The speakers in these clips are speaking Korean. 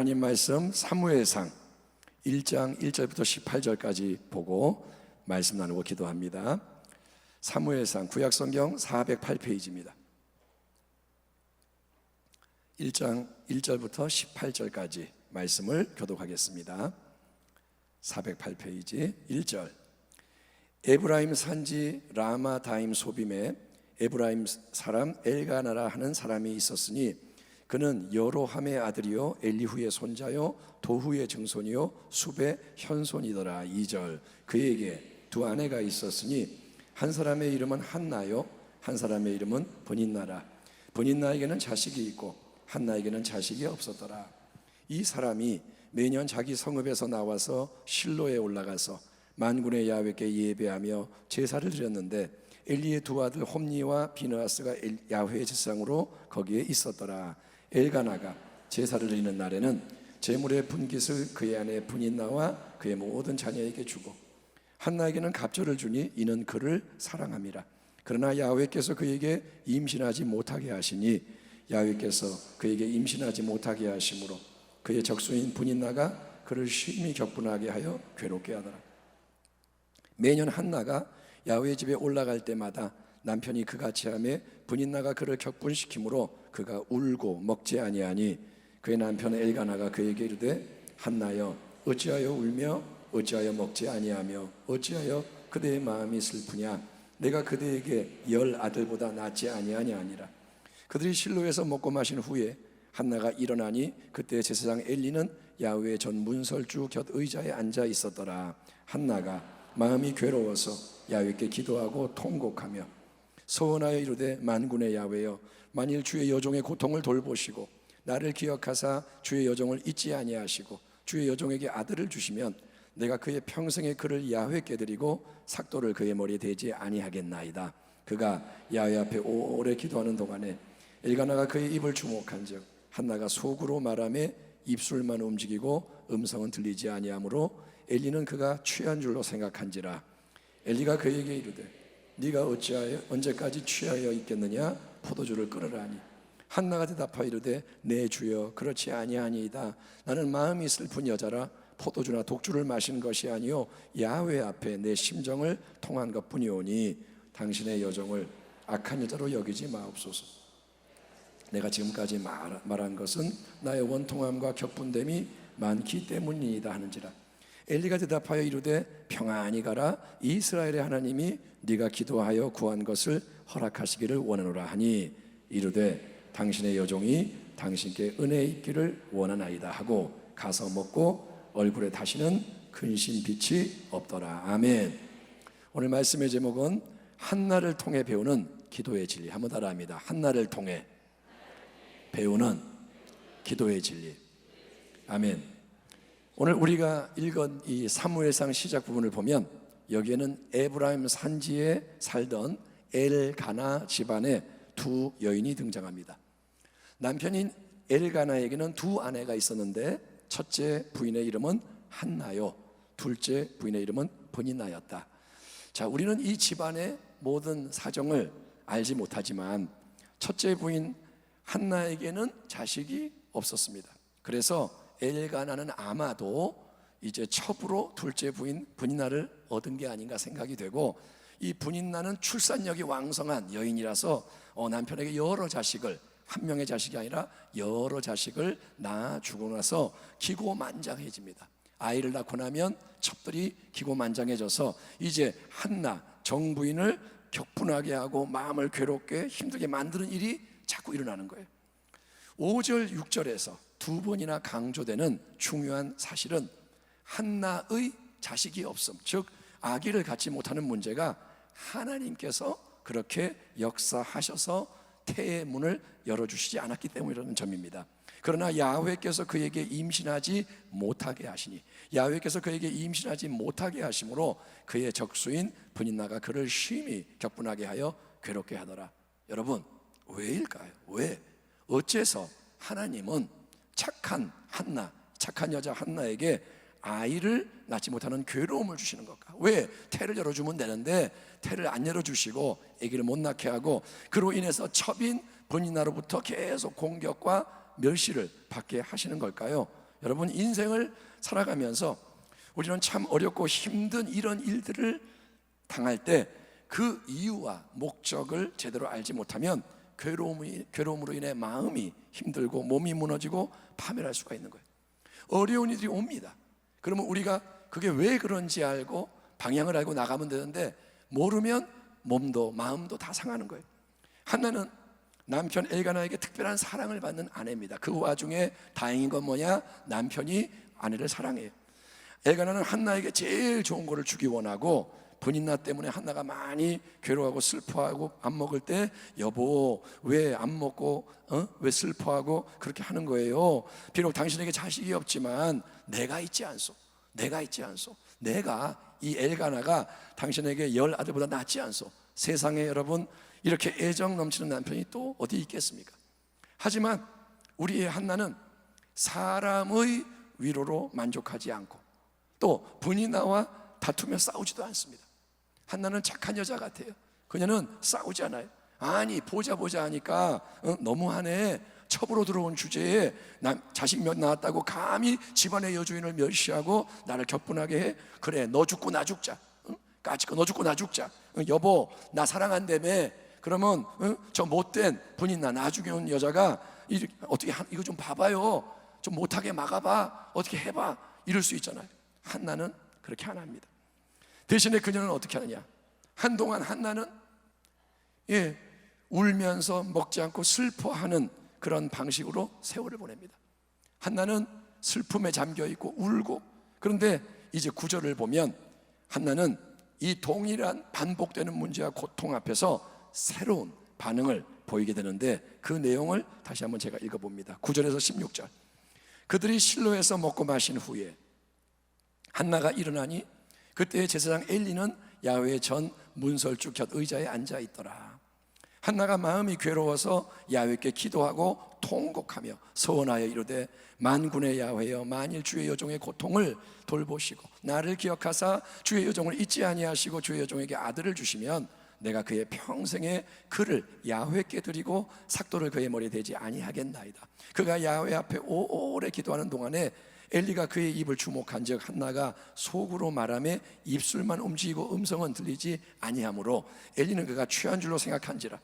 하나님 말씀 사무엘상 1장 1절부터 18절까지 보고 말씀 나누고 기도합니다. 사무엘상 구약성경 408페이지입니다. 1장 1절부터 18절까지 말씀을 교독하겠습니다. 408페이지 1절. 에브라임 산지 라마다임 소빔에 에브라임 사람 엘가나라 하는 사람이 있었으니 그는 여로함의 아들이요 엘리후의 손자요 도후의 증손이요 숲의 현손이더라. 2절. 그에게 두 아내가 있었으니 한 사람의 이름은 한나요 한 사람의 이름은 브닌나라. 브닌나에게는 자식이 있고 한나에게는 자식이 없었더라. 이 사람이 매년 자기 성읍에서 나와서 실로에 올라가서 만군의 야훼께 예배하며 제사를 드렸는데 엘리의 두 아들 홈니와 비느하스가 야훼 제사장으로 거기에 있었더라. 엘가나가 제사를 드리는 날에는 제물의 분깃을 그의 아내 브닌나와 그의 모든 자녀에게 주고 한나에게는 갑절을 주니 이는 그를 사랑함이라. 그러나 야훼께서 그에게 임신하지 못하게 하시니 야훼께서 그에게 임신하지 못하게 하심으로 그의 적수인 브닌나가 그를 심히 격분하게 하여 괴롭게 하더라. 매년 한나가 야훼 집에 올라갈 때마다 남편이 그같이 하며 브닌나가 그를 격분시키므로 그가 울고 먹지 아니하니 그의 남편 엘가나가 그에게 이르되 한나여 어찌하여 울며 어찌하여 먹지 아니하며 어찌하여 그대의 마음이 슬프냐. 내가 그대에게 10 아들보다 낫지 아니하냐 아니라. 그들이 실로에서 먹고 마신 후에 한나가 일어나니 그때 제사장 엘리는 야훼의 전 문설주 곁 의자에 앉아 있었더라. 한나가 마음이 괴로워서 야훼께 기도하고 통곡하며 소원하여 이르되 만군의 야훼여 만일 주의 여종의 고통을 돌보시고 나를 기억하사 주의 여종을 잊지 아니하시고 주의 여종에게 아들을 주시면 내가 그의 평생의 그를 야훼께 드리고 삭도를 그의 머리에 대지 아니하겠나이다. 그가 야훼 앞에 오래 기도하는 동안에 엘가나가 그의 입을 주목한즉 한나가 속으로 말하며 입술만 움직이고 음성은 들리지 아니하므로 엘리는 그가 취한 줄로 생각한지라. 엘리가 그에게 이르되 네가 어찌하여 언제까지 취하여 있겠느냐. 포도주를 끓으라니. 한나가 대답하여 이르되 내 주여 그렇지 아니하니이다. 나는 마음이 슬픈 여자라 포도주나 독주를 마신 것이 아니요 야훼 앞에 내 심정을 통한 것뿐이오니 당신의 여종을 악한 여자로 여기지 마옵소서. 내가 지금까지 말한 것은 나의 원통함과 격분됨이 많기 때문이다 하는지라. 엘리가 대답하여 이르되 평안히 가라. 이스라엘의 하나님이 네가 기도하여 구한 것을 허락하시기를 원하노라 하니 이르되 당신의 여종이 당신께 은혜 있기를 원하나이다 하고 가서 먹고 얼굴에 다시는 근심 빛이 없더라. 아멘. 오늘 말씀의 제목은 한나를 통해 배우는 기도의 진리. 한번 따라합니다. 한나를 통해 배우는 기도의 진리. 아멘. 오늘 우리가 읽은 이 사무엘상 시작 부분을 보면 여기에는 에브라임 산지에 살던 엘가나 집안의 두 여인이 등장합니다. 남편인 엘가나에게는 두 아내가 있었는데 첫째 부인의 이름은 한나요 둘째 부인의 이름은 브닌나였다. 자, 우리는 이 집안의 모든 사정을 알지 못하지만 첫째 부인 한나에게는 자식이 없었습니다. 그래서 엘가나는 아마도 이제 첩으로 둘째 부인 브닌나를 얻은 게 아닌가 생각이 되고 이 브닌나는 출산력이 왕성한 여인이라서 남편에게 여러 자식을 한 명의 자식이 아니라 여러 자식을 낳아주고 나서 기고만장해집니다. 아이를 낳고 나면 첩들이 기고만장해져서 이제 한나 정부인을 격분하게 하고 마음을 괴롭게 힘들게 만드는 일이 자꾸 일어나는 거예요. 5절 6절에서 두 번이나 강조되는 중요한 사실은 한나의 자식이 없음, 즉 아기를 갖지 못하는 문제가 하나님께서 그렇게 역사하셔서 태의 문을 열어주시지 않았기 때문이라는 점입니다. 그러나 야훼께서 그에게 임신하지 못하게 하시니 야훼께서 그에게 임신하지 못하게 하심으로 그의 적수인 브닌나가 그를 심히 격분하게 하여 괴롭게 하더라. 여러분, 왜일까요? 왜? 어째서 하나님은 착한 한나, 착한 여자 한나에게 아이를 낳지 못하는 괴로움을 주시는 걸까? 왜? 태를 열어주면 되는데 태를 안 열어주시고 아기를 못 낳게 하고 그로 인해서 첩인 브닌나로부터 계속 공격과 멸시를 받게 하시는 걸까요? 여러분, 인생을 살아가면서 우리는 참 어렵고 힘든 이런 일들을 당할 때 그 이유와 목적을 제대로 알지 못하면 괴로움으로 인해 마음이 힘들고 몸이 무너지고 파멸할 수가 있는 거예요. 어려운 일이 옵니다. 그러면 우리가 그게 왜 그런지 알고 방향을 알고 나가면 되는데, 모르면 몸도 마음도 다 상하는 거예요. 한나는 남편 엘가나에게 특별한 사랑을 받는 아내입니다. 그 와중에 다행인 건 뭐냐? 남편이 아내를 사랑해요. 엘가나는 한나에게 제일 좋은 거를 주기 원하고, 분인나 때문에 한나가 많이 괴로워하고 슬퍼하고 안 먹을 때, 여보 왜 안 먹고 왜 슬퍼하고 그렇게 하는 거예요? 비록 당신에게 자식이 없지만 내가 있지 않소. 내가 이 엘가나가 당신에게 10 아들보다 낫지 않소. 세상에 여러분, 이렇게 애정 넘치는 남편이 또 어디 있겠습니까? 하지만 우리의 한나는 사람의 위로로 만족하지 않고, 또 분인나와 다투며 싸우지도 않습니다. 한나는 착한 여자 같아요. 그녀는 싸우지 않아요. 아니 보자 하니까 너무하네. 첩으로 들어온 주제에 자식 몇 낳았다고 감히 집안의 여주인을 멸시하고 나를 격분하게 해. 그래, 너 죽고 나 죽자. 까짓거 너 죽고 나 죽자. 여보 나 사랑한다며. 그러면 저 못된 분인나 나중에 온 여자가 어떻게 이거 좀 봐봐요. 좀 못하게 막아봐. 어떻게 해봐. 이럴 수 있잖아요. 한나는 그렇게 안 합니다. 대신에 그녀는 어떻게 하느냐? 한동안 한나는 울면서 먹지 않고 슬퍼하는 그런 방식으로 세월을 보냅니다. 한나는 슬픔에 잠겨 있고 울고, 그런데 이제 9절을 보면 한나는 이 동일한 반복되는 문제와 고통 앞에서 새로운 반응을 보이게 되는데, 그 내용을 다시 한번 제가 읽어봅니다. 9절에서 16절. 그들이 실로에서 먹고 마신 후에 한나가 일어나니 그때 제사장 엘리는 야훼의 전 문설주 곁 의자에 앉아 있더라. 한나가 마음이 괴로워서 야훼께 기도하고 통곡하며 서원하여 이르되, 만군의 야훼여, 만일 주의 여종의 고통을 돌보시고 나를 기억하사 주의 여종을 잊지 아니하시고 주의 여종에게 아들을 주시면 내가 그의 평생에 그를 야훼께 드리고 삭도를 그의 머리에 대지 아니하겠나이다. 그가 야훼 앞에 오래 기도하는 동안에 엘리가 그의 입을 주목한즉 한나가 속으로 말하며 입술만 움직이고 음성은 들리지 아니하므로 엘리는 그가 취한 줄로 생각한지라.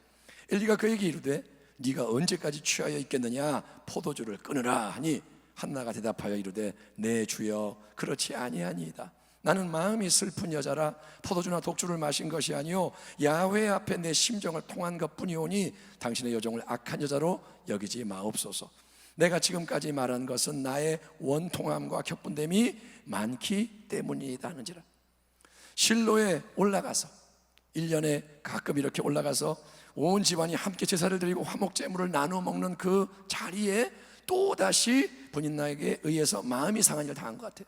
엘리가 그에게 이르되, 네가 언제까지 취하여 있겠느냐? 포도주를 끊으라 하니 한나가 대답하여 이르되, 네 주여, 그렇지 아니하니이다. 나는 마음이 슬픈 여자라 포도주나 독주를 마신 것이 아니요 야훼 앞에 내 심정을 통한 것뿐이오니 당신의 여종을 악한 여자로 여기지 마옵소서. 내가 지금까지 말한 것은 나의 원통함과 격분됨이 많기 때문이다 하는지라. 실로에 올라가서 1년에 가끔 이렇게 올라가서 온 집안이 함께 제사를 드리고 화목제물을 나눠 먹는 그 자리에 또다시 분인나에게 의해서 마음이 상한 일을 당한 것 같아요.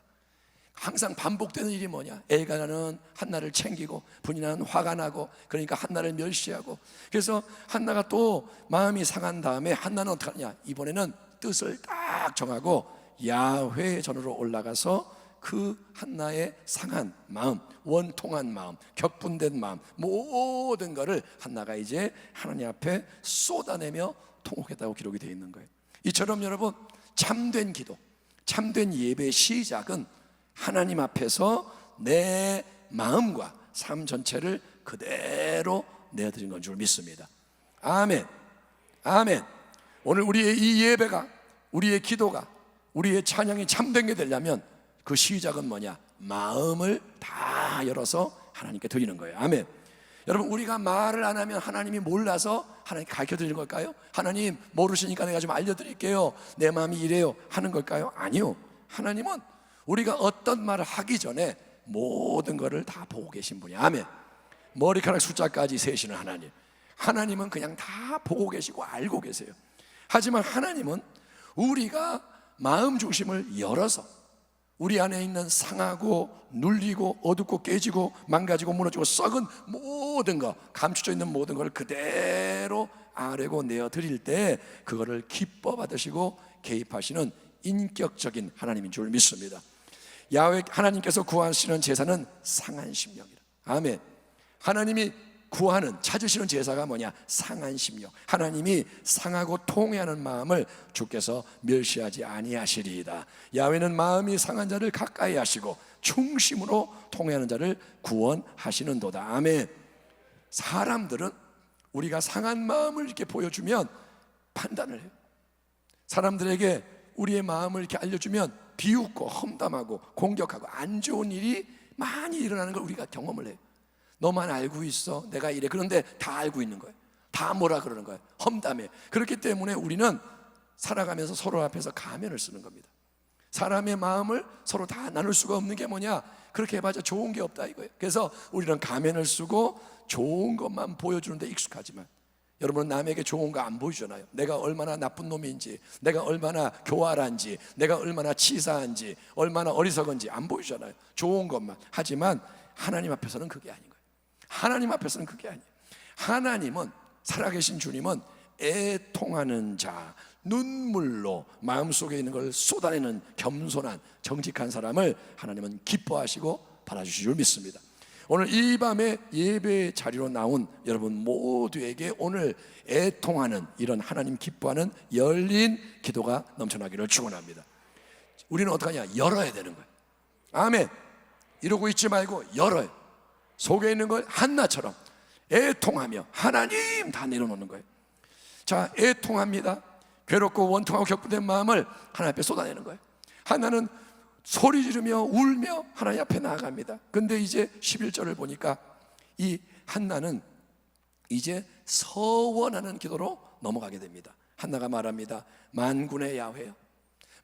항상 반복되는 일이 뭐냐? 엘가나는 한나를 챙기고 분인나는 화가 나고, 그러니까 한나를 멸시하고. 그래서 한나가 또 마음이 상한 다음에 한나는 어떻게 하냐? 이번에는 뜻을 딱 정하고 야훼 전으로 올라가서 그 한나의 상한 마음, 원통한 마음, 격분된 마음, 모든 것을 한나가 이제 하나님 앞에 쏟아내며 통곡했다고 기록이 되어 있는 거예요. 이처럼 여러분, 참된 기도, 참된 예배의 시작은 하나님 앞에서 내 마음과 삶 전체를 그대로 내어드린 건 줄 믿습니다. 아멘. 아멘. 오늘 우리의 이 예배가, 우리의 기도가, 우리의 찬양이 참된 게 되려면 그 시작은 뭐냐? 마음을 다 열어서 하나님께 드리는 거예요. 아멘. 여러분, 우리가 말을 안 하면 하나님이 몰라서 하나님께 가르쳐 드리는 걸까요? 하나님 모르시니까 내가 좀 알려드릴게요, 내 마음이 이래요 하는 걸까요? 아니요. 하나님은 우리가 어떤 말을 하기 전에 모든 것을 다 보고 계신 분이에요. 아멘. 머리카락 숫자까지 세시는 하나님. 하나님은 그냥 다 보고 계시고 알고 계세요. 하지만 하나님은 우리가 마음 중심을 열어서 우리 안에 있는 상하고 눌리고 어둡고 깨지고 망가지고 무너지고 썩은 모든 것, 감추져 있는 모든 것을 그대로 아뢰고 내어드릴 때 그거를 기뻐 받으시고 개입하시는 인격적인 하나님인 줄 믿습니다. 야훼 하나님께서 구하시는 제사는 상한 심령이라. 아멘. 하나님이 구하는, 찾으시는 제사가 뭐냐? 상한 심령. 하나님이 상하고 통회하는 마음을 주께서 멸시하지 아니하시리이다. 야훼는 마음이 상한 자를 가까이 하시고 충심으로 통회하는 자를 구원하시는도다. 아멘. 사람들은 우리가 상한 마음을 이렇게 보여주면 판단을 해요. 사람들에게 우리의 마음을 이렇게 알려주면 비웃고 험담하고 공격하고 안 좋은 일이 많이 일어나는 걸 우리가 경험을 해요. 너만 알고 있어, 내가 이래. 그런데 다 알고 있는 거예요. 다 뭐라 그러는 거예요? 험담해. 그렇기 때문에 우리는 살아가면서 서로 앞에서 가면을 쓰는 겁니다. 사람의 마음을 서로 다 나눌 수가 없는 게 뭐냐? 그렇게 해봐야 좋은 게 없다 이거예요. 그래서 우리는 가면을 쓰고 좋은 것만 보여주는데 익숙하지만, 여러분은 남에게 좋은 거 안 보여주잖아요. 내가 얼마나 나쁜 놈인지, 내가 얼마나 교활한지, 내가 얼마나 치사한지, 얼마나 어리석은지 안 보여주잖아요. 좋은 것만. 하지만 하나님 앞에서는 그게 아닌 거예요. 하나님 앞에서는 그게 아니에요. 하나님은, 살아계신 주님은 애통하는 자, 눈물로 마음속에 있는 걸 쏟아내는 겸손한 정직한 사람을 하나님은 기뻐하시고 받아주실 줄 믿습니다. 오늘 이 밤에 예배 자리로 나온 여러분 모두에게 오늘 애통하는, 이런 하나님 기뻐하는 열린 기도가 넘쳐나기를 축원합니다. 우리는 어떡하냐? 열어야 되는 거예요. 아멘. 이러고 있지 말고 열어요. 속에 있는 걸 한나처럼 애통하며 하나님 다 내려놓는 거예요. 자, 애통합니다. 괴롭고 원통하고 격분된 마음을 하나님 앞에 쏟아내는 거예요. 하나는 소리 지르며 울며 하나님 앞에 나아갑니다. 근데 이제 11절을 보니까 이 한나는 이제 서원하는 기도로 넘어가게 됩니다. 한나가 말합니다. 만군의 야훼여,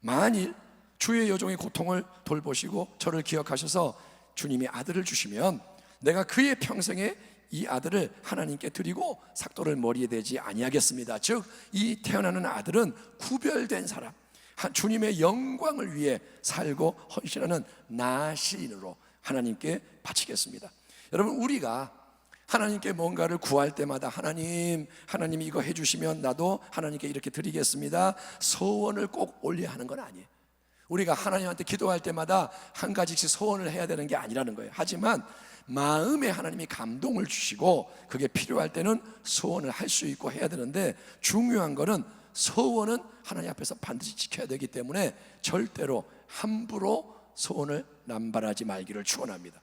만일 주의 여종의 고통을 돌보시고 저를 기억하셔서 주님이 아들을 주시면 내가 그의 평생에 이 아들을 하나님께 드리고 삭도를 머리에 대지 아니하겠습니다. 즉 이 태어나는 아들은 구별된 사람, 주님의 영광을 위해 살고 헌신하는 나시인으로 하나님께 바치겠습니다. 여러분, 우리가 하나님께 뭔가를 구할 때마다 하나님이 이거 해주시면 나도 하나님께 이렇게 드리겠습니다, 서원을 꼭 올려야 하는 건 아니에요. 우리가 하나님한테 기도할 때마다 한 가지씩 서원을 해야 되는 게 아니라는 거예요. 하지만 마음에 하나님이 감동을 주시고 그게 필요할 때는 서원을 할 수 있고 해야 되는데, 중요한 거는 서원은 하나님 앞에서 반드시 지켜야 되기 때문에 절대로 함부로 서원을 남발하지 말기를 축원합니다.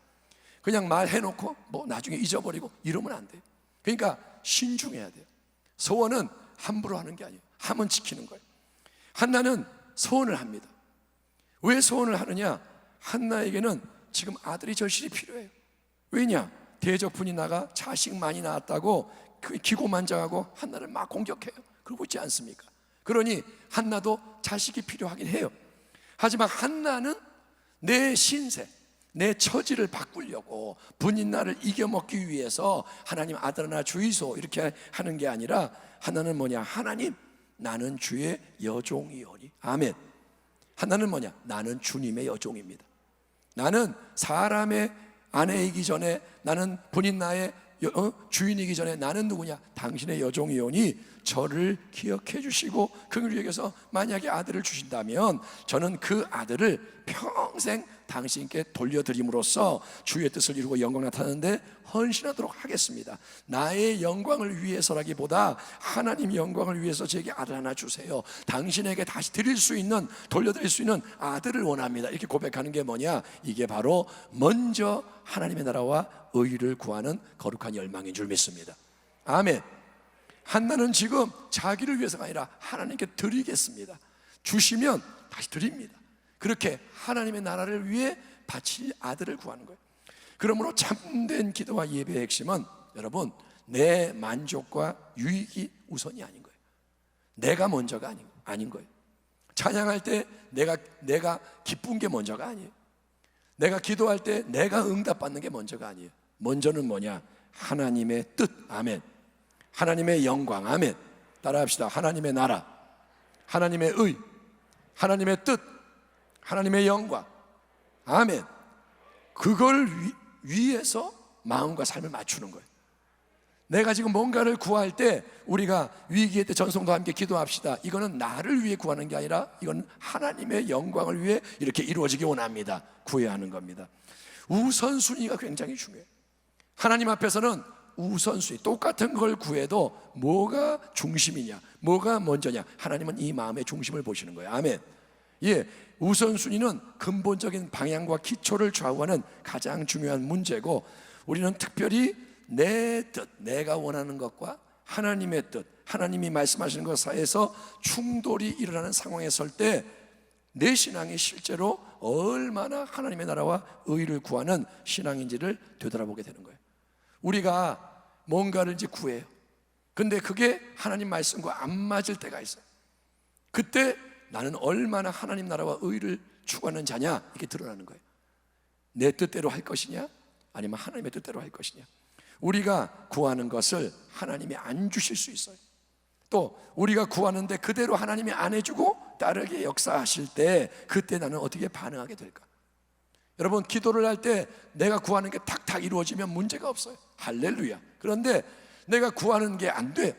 그냥 말해놓고 뭐 나중에 잊어버리고 이러면 안 돼요. 그러니까 신중해야 돼요. 서원은 함부로 하는 게 아니에요. 하면 지키는 거예요. 한나는 서원을 합니다. 왜 서원을 하느냐? 한나에게는 지금 아들이 절실히 필요해요. 왜냐? 대적분이 나가 자식 많이 낳았다고 기고만장하고 한나를 막 공격해요. 그러고 있지 않습니까? 그러니 한나도 자식이 필요하긴 해요. 하지만 한나는 내 신세, 내 처지를 바꾸려고 분인나를 이겨먹기 위해서 하나님 아들 하나 주이소 이렇게 하는 게 아니라, 하나는 뭐냐? 하나님, 나는 주의 여종이오니. 아멘. 하나는 뭐냐? 나는 주님의 여종입니다. 나는 사람의 아내이기 전에, 나는 분인나의 주인이기 전에 나는 누구냐? 당신의 여종이오니 저를 기억해 주시고 그를 위해서 만약에 아들을 주신다면 저는 그 아들을 평생 당신께 돌려드림으로써 주의 뜻을 이루고 영광 나타나는데 헌신하도록 하겠습니다. 나의 영광을 위해서라기보다 하나님 영광을 위해서 제게 아들 하나 주세요. 당신에게 다시 드릴 수 있는, 돌려드릴 수 있는 아들을 원합니다. 이렇게 고백하는 게 뭐냐? 이게 바로 먼저 하나님의 나라와 의를 구하는 거룩한 열망인 줄 믿습니다. 아멘. 한나는 지금 자기를 위해서가 아니라 하나님께 드리겠습니다. 주시면 다시 드립니다. 그렇게 하나님의 나라를 위해 바칠 아들을 구하는 거예요. 그러므로 참된 기도와 예배의 핵심은 여러분, 내 만족과 유익이 우선이 아닌 거예요. 내가 먼저가 아닌 거예요. 찬양할 때 내가 기쁜 게 먼저가 아니에요. 내가 기도할 때 내가 응답받는 게 먼저가 아니에요. 먼저는 뭐냐? 하나님의 뜻. 아멘. 하나님의 영광. 아멘. 따라합시다. 하나님의 나라, 하나님의 의, 하나님의 뜻, 하나님의 영광. 아멘. 그걸 위해서 마음과 삶을 맞추는 거예요. 내가 지금 뭔가를 구할 때 우리가 위기의 때 전성도와 함께 기도합시다. 이거는 나를 위해 구하는 게 아니라 이건 하나님의 영광을 위해 이렇게 이루어지기 원합니다. 구해야 하는 겁니다. 우선순위가 굉장히 중요해요. 하나님 앞에서는 우선순위, 똑같은 걸 구해도 뭐가 중심이냐, 뭐가 먼저냐, 하나님은 이 마음의 중심을 보시는 거예요. 아멘. 예, 우선순위는 근본적인 방향과 기초를 좌우하는 가장 중요한 문제고, 우리는 특별히 내 뜻, 내가 원하는 것과 하나님의 뜻, 하나님이 말씀하시는 것 사이에서 충돌이 일어나는 상황에 설 때 내 신앙이 실제로 얼마나 하나님의 나라와 의를 구하는 신앙인지를 되돌아보게 되는 거예요. 우리가 뭔가를 이제 구해요. 근데 그게 하나님 말씀과 안 맞을 때가 있어요. 그때 나는 얼마나 하나님 나라와 의를 추구하는 자냐, 이게 드러나는 거예요. 내 뜻대로 할 것이냐, 아니면 하나님의 뜻대로 할 것이냐. 우리가 구하는 것을 하나님이 안 주실 수 있어요. 또 우리가 구하는데 그대로 하나님이 안 해주고 다르게 역사하실 때, 그때 나는 어떻게 반응하게 될까? 여러분, 기도를 할 때 내가 구하는 게 탁탁 이루어지면 문제가 없어요. 할렐루야. 그런데 내가 구하는 게 안 돼,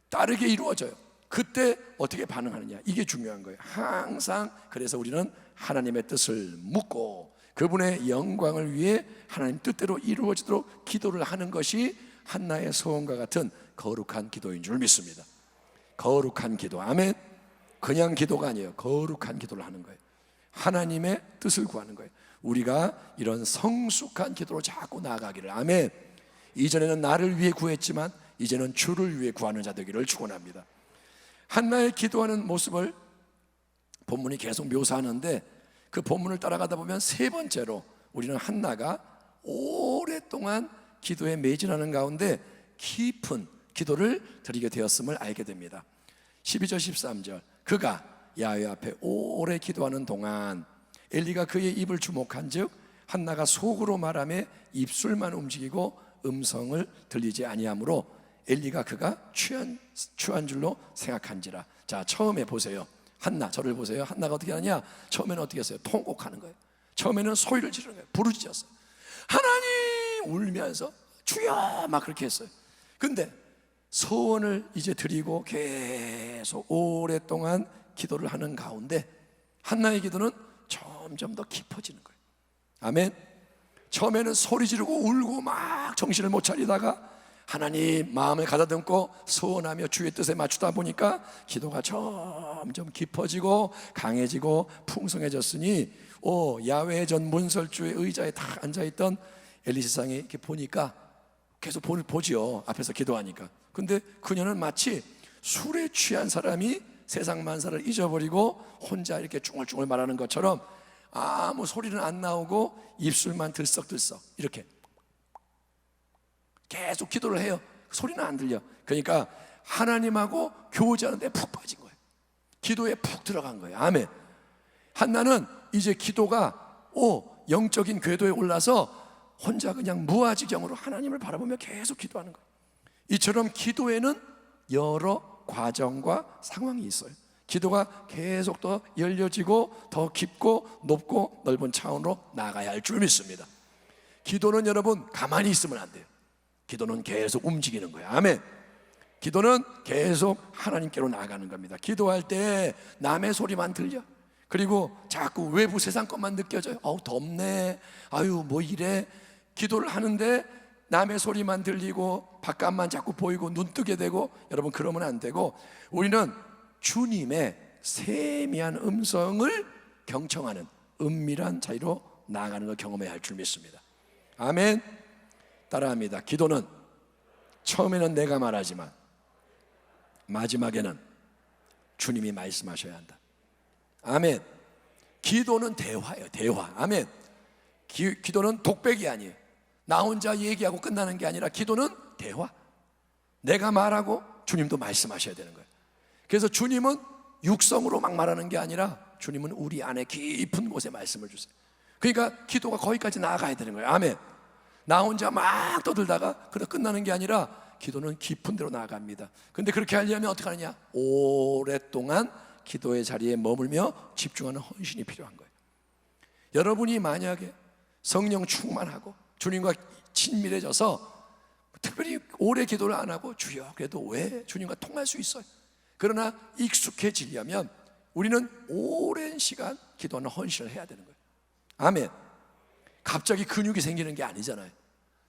다르게 이루어져요. 그때 어떻게 반응하느냐, 이게 중요한 거예요. 항상. 그래서 우리는 하나님의 뜻을 묻고 그분의 영광을 위해 하나님 뜻대로 이루어지도록 기도를 하는 것이 한나의 소원과 같은 거룩한 기도인 줄 믿습니다. 거룩한 기도, 아멘. 그냥 기도가 아니에요. 거룩한 기도를 하는 거예요. 하나님의 뜻을 구하는 거예요. 우리가 이런 성숙한 기도로 자꾸 나아가기를, 아멘. 이전에는 나를 위해 구했지만 이제는 주를 위해 구하는 자 되기를 축원합니다. 한나의 기도하는 모습을 본문이 계속 묘사하는데, 그 본문을 따라가다 보면 세 번째로 우리는 한나가 오랫동안 기도에 매진하는 가운데 깊은 기도를 드리게 되었음을 알게 됩니다. 12절 13절, 그가 야훼 앞에 오래 기도하는 동안 엘리가 그의 입을 주목한 즉 한나가 속으로 말하며 입술만 움직이고 음성을 들리지 아니하므로 엘리가 그가 취한 줄로 생각한지라. 자, 처음에 보세요. 한나, 저를 보세요. 한나가 어떻게 하느냐? 처음에는 어떻게 했어요? 통곡하는 거예요. 처음에는 소리를 지르는 거예요. 부르짖었어요. 하나님, 울면서 주여, 막 그렇게 했어요. 근데 소원을 이제 드리고 계속 오랫동안 기도를 하는 가운데 한나의 기도는 점점 더 깊어지는 거예요. 아멘. 처음에는 소리 지르고 울고 막 정신을 못 차리다가 하나님 마음을 가다듬고 소원하며 주의 뜻에 맞추다 보니까 기도가 점점 깊어지고 강해지고 풍성해졌으니, 야훼 전 문설주의 의자에 딱 앉아있던 엘리 세상에 이렇게 보니까 계속 보지요. 앞에서 기도하니까. 근데 그녀는 마치 술에 취한 사람이 세상 만사를 잊어버리고 혼자 이렇게 쭝얼쭝얼 말하는 것처럼 아무 소리는 안 나오고 입술만 들썩들썩 이렇게 계속 기도를 해요. 소리는 안 들려. 그러니까 하나님하고 교제하는데 푹 빠진 거예요. 기도에 푹 들어간 거예요. 아멘. 한나는 이제 기도가 영적인 궤도에 올라서 혼자 그냥 무아지경으로 하나님을 바라보며 계속 기도하는 거예요. 이처럼 기도에는 여러 과정과 상황이 있어요. 기도가 계속 더 열려지고 더 깊고 높고 넓은 차원으로 나아가야 할 줄 믿습니다. 기도는 여러분 가만히 있으면 안 돼요. 기도는 계속 움직이는 거예요. 아멘. 기도는 계속 하나님께로 나아가는 겁니다. 기도할 때 남의 소리만 들려. 그리고 자꾸 외부 세상 것만 느껴져요. 덥네, 아유 뭐 이래. 기도를 하는데 남의 소리만 들리고 바깥만 자꾸 보이고 눈 뜨게 되고, 여러분 그러면 안 되고, 우리는 주님의 세미한 음성을 경청하는 은밀한 자리로 나아가는 걸 경험해야 할 줄 믿습니다. 아멘. 따라합니다. 기도는 처음에는 내가 말하지만 마지막에는 주님이 말씀하셔야 한다. 아멘. 기도는 대화예요. 대화. 아멘. 기도는 독백이 아니에요. 나 혼자 얘기하고 끝나는 게 아니라 기도는 대화. 내가 말하고 주님도 말씀하셔야 되는 거예요. 그래서 주님은 육성으로 막 말하는 게 아니라 주님은 우리 안에 깊은 곳에 말씀을 주세요. 그러니까 기도가 거기까지 나아가야 되는 거예요. 아멘. 나 혼자 막 떠들다가 그래 끝나는 게 아니라 기도는 깊은 데로 나아갑니다. 근데 그렇게 하려면 어떻게 하느냐? 오랫동안 기도의 자리에 머물며 집중하는 헌신이 필요한 거예요. 여러분이 만약에 성령 충만하고 주님과 친밀해져서 특별히 오래 기도를 안 하고 주여 그래도 왜 주님과 통할 수 있어요. 그러나 익숙해지려면 우리는 오랜 시간 기도하는 헌신을 해야 되는 거예요. 아멘. 갑자기 근육이 생기는 게 아니잖아요.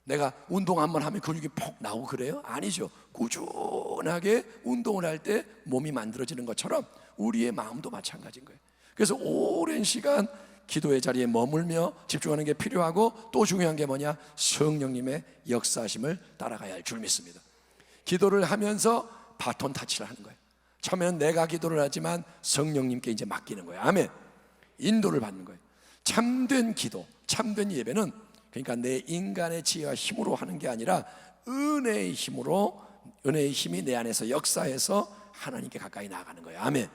내가 운동 한번 하면 근육이 폭 나오고 그래요? 아니죠. 꾸준하게 운동을 할 때 몸이 만들어지는 것처럼 우리의 마음도 마찬가지인 거예요. 그래서 오랜 시간 기도의 자리에 머물며 집중하는 게 필요하고, 또 중요한 게 뭐냐? 성령님의 역사하심을 따라가야 할 줄 믿습니다. 기도를 하면서 바톤 타치를 하는 거예요. 처음에는 내가 기도를 하지만 성령님께 이제 맡기는 거예요. 아멘. 인도를 받는 거예요. 참된 기도, 참된 예배는 그러니까 내 인간의 지혜와 힘으로 하는 게 아니라 은혜의 힘으로, 은혜의 힘이 내 안에서 역사해서 하나님께 가까이 나아가는 거예요. 아멘.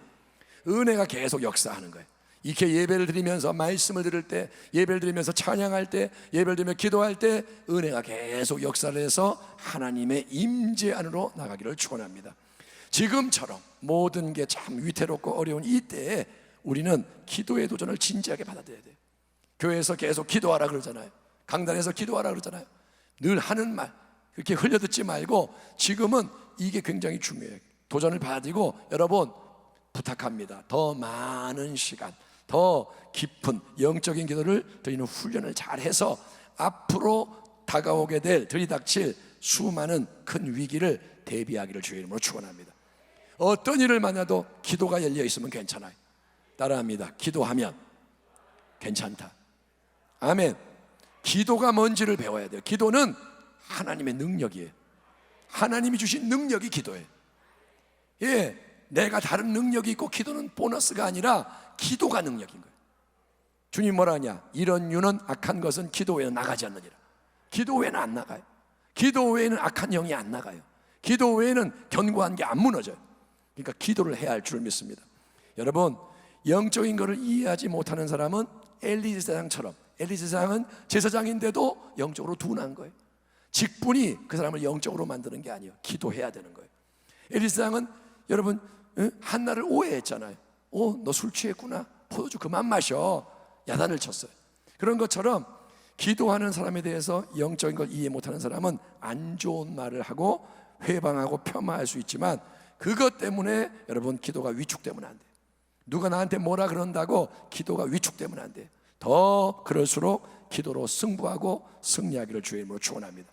은혜가 계속 역사하는 거예요. 이렇게 예배를 드리면서, 말씀을 들을 때, 예배를 드리면서 찬양할 때, 예배를 드리며 기도할 때 은혜가 계속 역사를 해서 하나님의 임재 안으로 나가기를 축원합니다. 지금처럼 모든 게 참 위태롭고 어려운 이때에 우리는 기도의 도전을 진지하게 받아들여야 돼요. 교회에서 계속 기도하라 그러잖아요. 강단에서 기도하라 그러잖아요. 늘 하는 말 그렇게 흘려듣지 말고 지금은 이게 굉장히 중요해요. 도전을 받아들이고, 여러분 부탁합니다. 더 많은 시간, 더 깊은 영적인 기도를 드리는 훈련을 잘해서 앞으로 다가오게 될, 들이닥칠 수많은 큰 위기를 대비하기를 주의 이름으로 축원합니다. 어떤 일을 만나도 기도가 열려 있으면 괜찮아요. 따라합니다. 기도하면 괜찮다. 아멘. 기도가 뭔지를 배워야 돼요. 기도는 하나님의 능력이에요. 하나님이 주신 능력이 기도예요. 예, 내가 다른 능력이 있고 기도는 보너스가 아니라 기도가 능력인 거예요. 주님 뭐라 하냐? 이런 유는 악한 것은 기도 외에는 나가지 않느니라. 기도 외에는 안 나가요. 기도 외에는 악한 영이 안 나가요. 기도 외에는 견고한 게 안 무너져요. 그러니까 기도를 해야 할 줄 믿습니다. 여러분, 영적인 것을 이해하지 못하는 사람은 엘리 제사장처럼, 엘리 제사장은 제사장인데도 영적으로 둔한 거예요. 직분이 그 사람을 영적으로 만드는 게 아니에요. 기도해야 되는 거예요. 엘리 제사장은 여러분, 한나를 오해했잖아요. 너 술 취했구나, 포도주 그만 마셔, 야단을 쳤어요. 그런 것처럼 기도하는 사람에 대해서 영적인 걸 이해 못하는 사람은 안 좋은 말을 하고 회방하고 폄하할 수 있지만, 그것 때문에 여러분 기도가 위축되면 안 돼요. 누가 나한테 뭐라 그런다고 기도가 위축되면 안 돼요. 더 그럴수록 기도로 승부하고 승리하기를 주의 이름으로 축원합니다.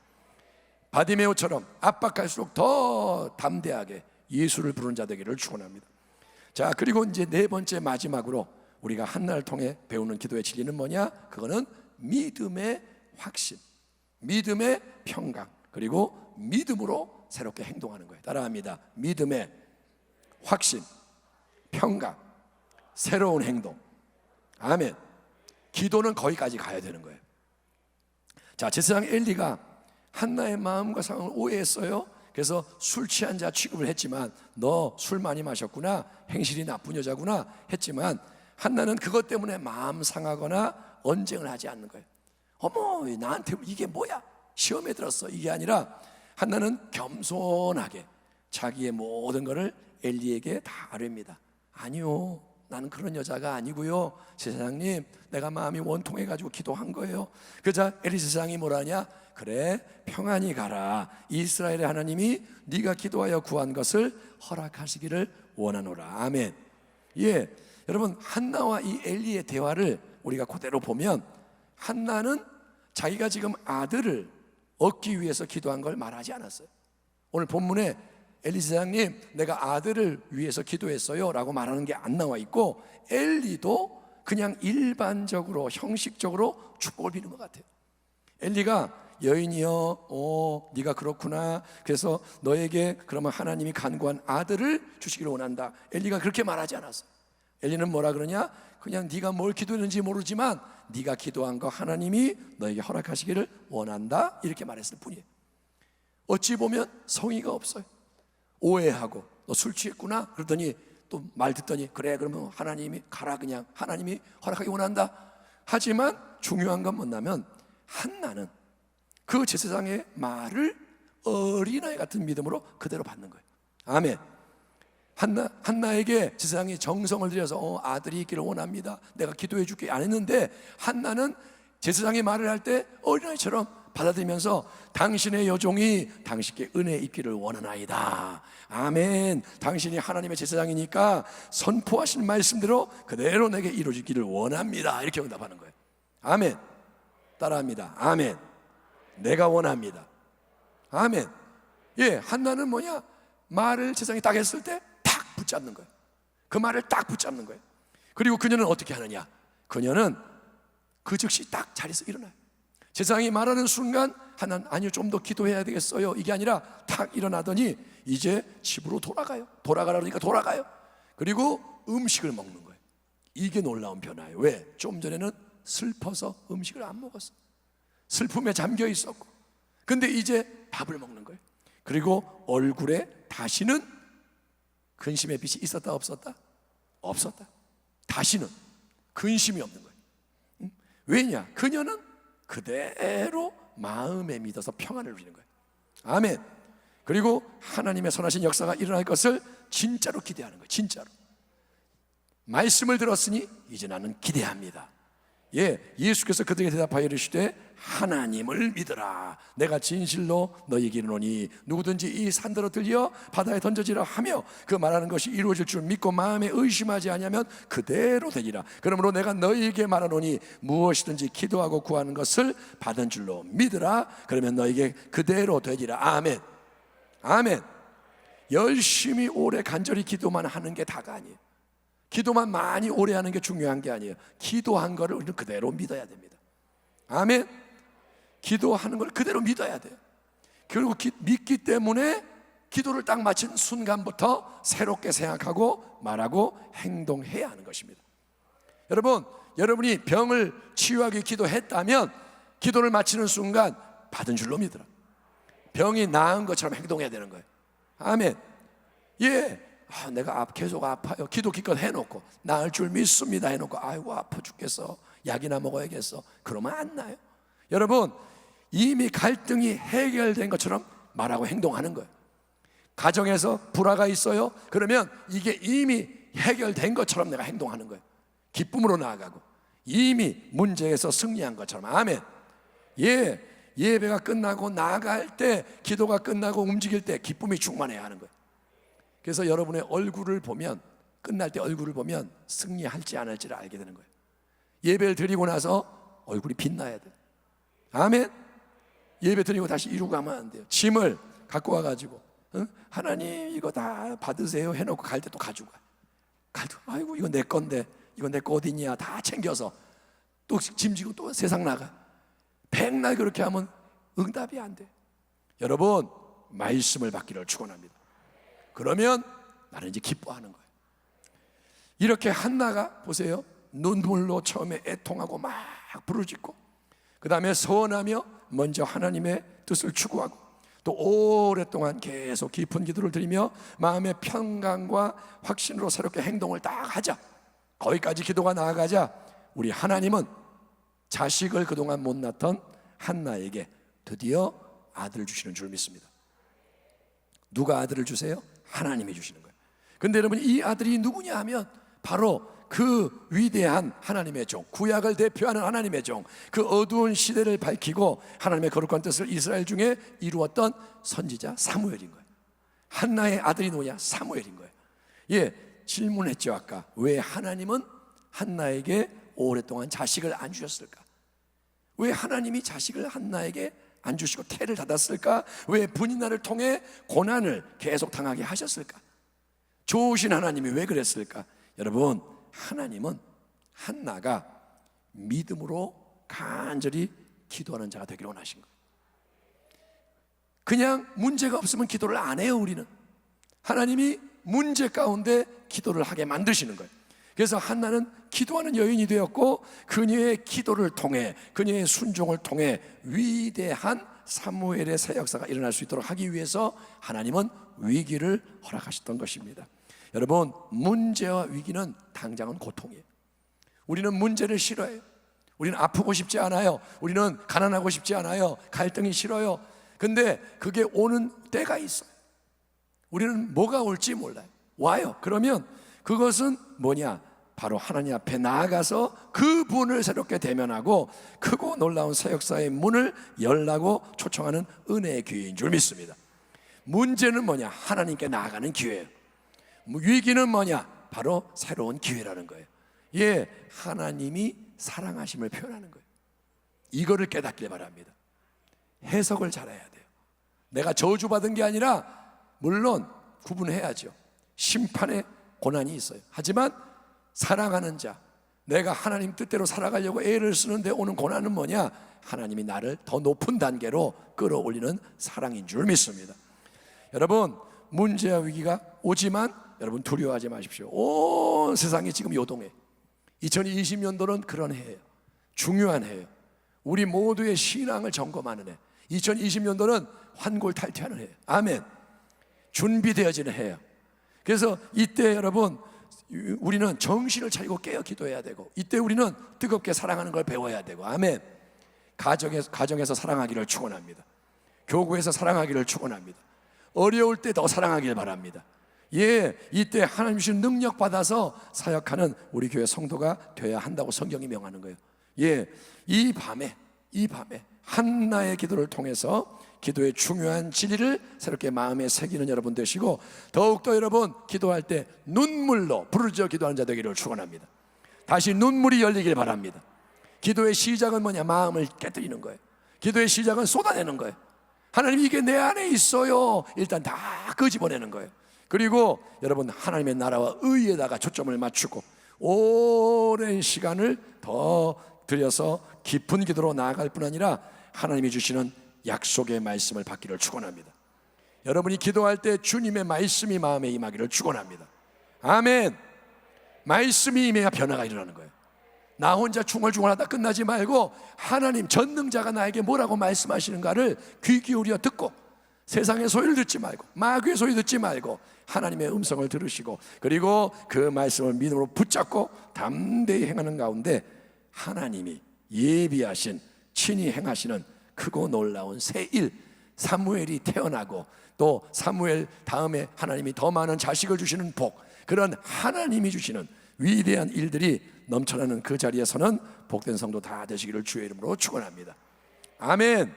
바디메오처럼 압박할수록 더 담대하게 예수를 부르는 자 되기를 축원합니다. 자, 그리고 이제 네 번째 마지막으로 우리가 한나를 통해 배우는 기도의 진리는 뭐냐? 그거는 믿음의 확신, 믿음의 평강, 그리고 믿음으로 새롭게 행동하는 거예요. 따라합니다. 믿음의 확신, 평강, 새로운 행동. 아멘. 기도는 거기까지 가야 되는 거예요. 자, 제사장 엘리가 한나의 마음과 상황을 오해했어요. 그래서 술 취한 자 취급을 했지만, 너 술 많이 마셨구나, 행실이 나쁜 여자구나 했지만, 한나는 그것 때문에 마음 상하거나 언쟁을 하지 않는 거예요. 어머, 나한테 이게 뭐야? 시험에 들었어. 이게 아니라 한나는 겸손하게 자기의 모든 것을 엘리에게 다 아뢰입니다. 아니요, 나는 그런 여자가 아니고요, 제사장님, 내가 마음이 원통해가지고 기도한 거예요. 그러자 엘리 제사장이 뭐라냐? 그래, 평안히 가라. 이스라엘의 하나님이 네가 기도하여 구한 것을 허락하시기를 원하노라. 아멘. 예, 여러분, 한나와 이 엘리의 대화를 우리가 그대로 보면, 한나는 자기가 지금 아들을 얻기 위해서 기도한 걸 말하지 않았어요. 오늘 본문에 엘리 제사장님, 내가 아들을 위해서 기도했어요 라고 말하는 게 안 나와 있고, 엘리도 그냥 일반적으로 형식적으로 축복을 비는 것 같아요. 엘리가 여인이여, 네가 그렇구나, 그래서 너에게 그러면 하나님이 간구한 아들을 주시기를 원한다, 엘리가 그렇게 말하지 않았어요. 엘리는 뭐라 그러냐? 그냥 네가 뭘 기도했는지 모르지만 네가 기도한 거 하나님이 너에게 허락하시기를 원한다, 이렇게 말했을 뿐이에요. 어찌 보면 성의가 없어요. 오해하고, 너 술 취했구나 그러더니 또 말 듣더니, 그래 그러면 하나님이 가라, 그냥 하나님이 허락하기 원한다. 하지만 중요한 건 뭐냐면, 한나는 그 제사장의 말을 어린아이 같은 믿음으로 그대로 받는 거예요. 아멘. 한나에게 제사장이 정성을 들여서 아들이 있기를 원합니다, 내가 기도해 줄게 안 했는데, 한나는 제사장이 말을 할 때 어린아이처럼 받아들이면서 당신의 여종이 당신께 은혜 입기를 원하나이다. 아멘. 당신이 하나님의 제사장이니까 선포하신 말씀대로 그대로 내게 이루어지기를 원합니다, 이렇게 응답하는 거예요. 아멘. 따라합니다. 아멘. 내가 원합니다. 아멘. 예, 한나는 뭐냐? 말을 제사장이 딱 했을 때 탁 붙잡는 거예요. 그 말을 딱 붙잡는 거예요. 그리고 그녀는 어떻게 하느냐? 그녀는 그 즉시 딱 자리에서 일어나요. 제사장이 말하는 순간 한나는 아니요, 좀 더 기도해야 되겠어요, 이게 아니라 탁 일어나더니 이제 집으로 돌아가요. 돌아가라 그러니까 돌아가요. 그리고 음식을 먹는 거예요. 이게 놀라운 변화예요. 왜? 좀 전에는 슬퍼서 음식을 안 먹었어. 슬픔에 잠겨 있었고, 근데 이제 밥을 먹는 거예요. 그리고 얼굴에 다시는 근심의 빛이 있었다 없었다? 없었다. 다시는 근심이 없는 거예요. 왜냐? 그녀는 그대로 마음에 믿어서 평안을 누리는 거예요. 아멘. 그리고 하나님의 선하신 역사가 일어날 것을 진짜로 기대하는 거예요. 진짜로. 말씀을 들었으니 이제 나는 기대합니다. 예, 예수께서 그들에게 대답하여 이르시되 하나님을 믿으라. 내가 진실로 너희에게 이르노니 누구든지 이 산더러 들려 바다에 던져지라 하며 그 말하는 것이 이루어질 줄 믿고 마음에 의심하지 아니하면 그대로 되리라. 그러므로 내가 너희에게 말하노니 무엇이든지 기도하고 구하는 것을 받은 줄로 믿으라. 그러면 너희에게 그대로 되리라. 아멘. 아멘. 열심히 오래 간절히 기도만 하는 게 다가 아니에요. 기도만 많이 오래 하는 게 중요한 게 아니에요. 기도한 거를 우리는 그대로 믿어야 됩니다. 아멘. 기도하는 걸 그대로 믿어야 돼요. 그리고 믿기 때문에 기도를 딱 마친 순간부터 새롭게 생각하고 말하고 행동해야 하는 것입니다. 여러분, 여러분이 병을 치유하기 기도했다면 기도를 마치는 순간 받은 줄로 믿으라. 병이 나은 것처럼 행동해야 되는 거예요. 아멘. 예. 내가 계속 아파요. 기도 기껏 해놓고 나을 줄 믿습니다 해놓고 아이고 아파 죽겠어, 약이나 먹어야겠어, 그러면 안 나요. 여러분, 이미 갈등이 해결된 것처럼 말하고 행동하는 거예요. 가정에서 불화가 있어요. 그러면 이게 이미 해결된 것처럼 내가 행동하는 거예요. 기쁨으로 나아가고 이미 문제에서 승리한 것처럼. 아멘. 예, 예배가 끝나고 나아갈 때, 기도가 끝나고 움직일 때 기쁨이 충만해야 하는 거예요. 그래서 여러분의 얼굴을 보면, 끝날 때 얼굴을 보면 승리할지 안 할지를 알게 되는 거예요. 예배를 드리고 나서 얼굴이 빛나야 돼요. 아멘. 예배 드리고 다시 이루고 가면 안 돼요. 짐을 갖고 와가지고 하나님 이거 다 받으세요 해놓고 갈 때 또 가지고 가요. 아이고 이거 내 건데, 이거 내 거 어딨냐, 다 챙겨서 또 짐 지고 또 세상 나가. 백날 그렇게 하면 응답이 안 돼. 여러분, 말씀을 받기를 축원합니다. 그러면 나는 이제 기뻐하는 거예요. 이렇게 한나가 보세요, 눈물로 처음에 애통하고 막 부르짖고, 그 다음에 서원하며 먼저 하나님의 뜻을 추구하고, 또 오랫동안 계속 깊은 기도를 드리며 마음의 평강과 확신으로 새롭게 행동을 딱 하자. 거기까지 기도가 나아가자 우리 하나님은 자식을 그동안 못 낳던 한나에게 드디어 아들을 주시는 줄 믿습니다. 누가 아들을 주세요? 하나님이 주시는 거예요. 근데 여러분, 이 아들이 누구냐 하면 바로 그 위대한 하나님의 종, 구약을 대표하는 하나님의 종, 그 어두운 시대를 밝히고 하나님의 거룩한 뜻을 이스라엘 중에 이루었던 선지자 사무엘인 거예요. 한나의 아들이 누구냐? 사무엘인 거예요. 예, 질문했죠 아까. 왜 하나님은 한나에게 오랫동안 자식을 안 주셨을까? 왜 하나님이 자식을 한나에게 안 주시고 태를 닫았을까? 왜 분인나를 통해 고난을 계속 당하게 하셨을까? 좋으신 하나님이 왜 그랬을까? 여러분, 하나님은 한나가 믿음으로 간절히 기도하는 자가 되기를 원하신 거예요. 그냥 문제가 없으면 기도를 안 해요. 우리는 하나님이 문제 가운데 기도를 하게 만드시는 거예요. 그래서 한나는 기도하는 여인이 되었고, 그녀의 기도를 통해, 그녀의 순종을 통해 위대한 사무엘의 새 역사가 일어날 수 있도록 하기 위해서 하나님은 위기를 허락하셨던 것입니다. 여러분, 문제와 위기는 당장은 고통이에요. 우리는 문제를 싫어해요. 우리는 아프고 싶지 않아요. 우리는 가난하고 싶지 않아요. 갈등이 싫어요. 근데 그게 오는 때가 있어요. 우리는 뭐가 올지 몰라요. 와요. 그러면 그것은 뭐냐? 바로 하나님 앞에 나아가서 그분을 새롭게 대면하고 크고 놀라운 새 역사의 문을 열라고 초청하는 은혜의 기회인 줄 믿습니다. 문제는 뭐냐? 하나님께 나아가는 기회예요. 위기는 뭐냐? 바로 새로운 기회라는 거예요. 예, 하나님이 사랑하심을 표현하는 거예요. 이거를 깨닫길 바랍니다. 해석을 잘해야 돼요. 내가 저주받은 게 아니라 물론 구분해야죠. 심판의 고난이 있어요. 하지만 사랑하는 자, 내가 하나님 뜻대로 살아가려고 애를 쓰는데 오는 고난은 뭐냐? 하나님이 나를 더 높은 단계로 끌어올리는 사랑인 줄 믿습니다. 여러분, 문제와 위기가 오지만 여러분 두려워하지 마십시오. 온 세상이 지금 요동해. 2020년도는 그런 해예요. 중요한 해예요. 우리 모두의 신앙을 점검하는 해. 2020년도는 환골탈퇴하는 해예요. 아멘. 준비되어지는 해예요. 그래서 이때 여러분, 우리는 정신을 차리고 깨어 기도해야 되고, 이때 우리는 뜨겁게 사랑하는 걸 배워야 되고, 아멘. 가정에서 사랑하기를 축원합니다. 교구에서 사랑하기를 축원합니다. 어려울 때 더 사랑하길 바랍니다. 예, 이때 하나님 주신 능력 받아서 사역하는 우리 교회 성도가 되어야 한다고 성경이 명하는 거예요. 예, 이 밤에 한나의 기도를 통해서 기도의 중요한 진리를 새롭게 마음에 새기는 여러분 되시고, 더욱더 여러분 기도할 때 눈물로 부르짖어 기도하는 자 되기를 축원합니다. 다시 눈물이 열리길 바랍니다. 기도의 시작은 뭐냐? 마음을 깨뜨리는 거예요. 기도의 시작은 쏟아내는 거예요. 하나님, 이게 내 안에 있어요. 일단 다 끄집어내는 거예요. 그리고 여러분, 하나님의 나라와 의에다가 초점을 맞추고 오랜 시간을 더 들여서 깊은 기도로 나아갈 뿐 아니라 하나님이 주시는 약속의 말씀을 받기를 축원합니다. 여러분이 기도할 때 주님의 말씀이 마음에 임하기를 축원합니다. 아멘. 말씀이 임해야 변화가 일어나는 거예요. 나 혼자 중얼중얼하다 끝나지 말고 하나님 전능자가 나에게 뭐라고 말씀하시는가를 귀 기울여 듣고, 세상의 소리를 듣지 말고 마귀의 소리 듣지 말고 하나님의 음성을 들으시고, 그리고 그 말씀을 믿음으로 붙잡고 담대히 행하는 가운데 하나님이 예비하신, 친히 행하시는 크고 놀라운 새 일, 사무엘이 태어나고 또 사무엘 다음에 하나님이 더 많은 자식을 주시는 복, 그런 하나님이 주시는 위대한 일들이 넘쳐나는 그 자리에서는 복된 성도 다 되시기를 주의 이름으로 축원합니다. 아멘.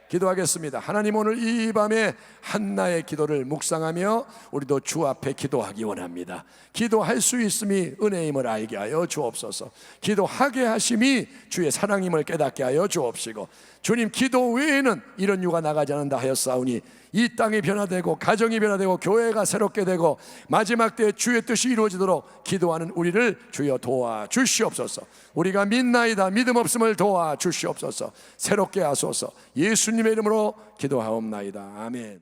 기도하겠습니다. 하나님, 오늘 이 밤에 한나의 기도를 묵상하며 우리도 주 앞에 기도하기 원합니다. 기도할 수 있음이 은혜임을 알게 하여 주옵소서. 기도하게 하심이 주의 사랑임을 깨닫게 하여 주옵시고, 주님, 기도 외에는 이런 유가 나가지 않는다 하였사오니 이 땅이 변화되고 가정이 변화되고 교회가 새롭게 되고 마지막 때 주의 뜻이 이루어지도록 기도하는 우리를 주여 도와주시옵소서. 우리가 믿나이다. 믿음 없음을 도와주시옵소서. 새롭게 하소서. 예수님의 이름으로 기도하옵나이다. 아멘.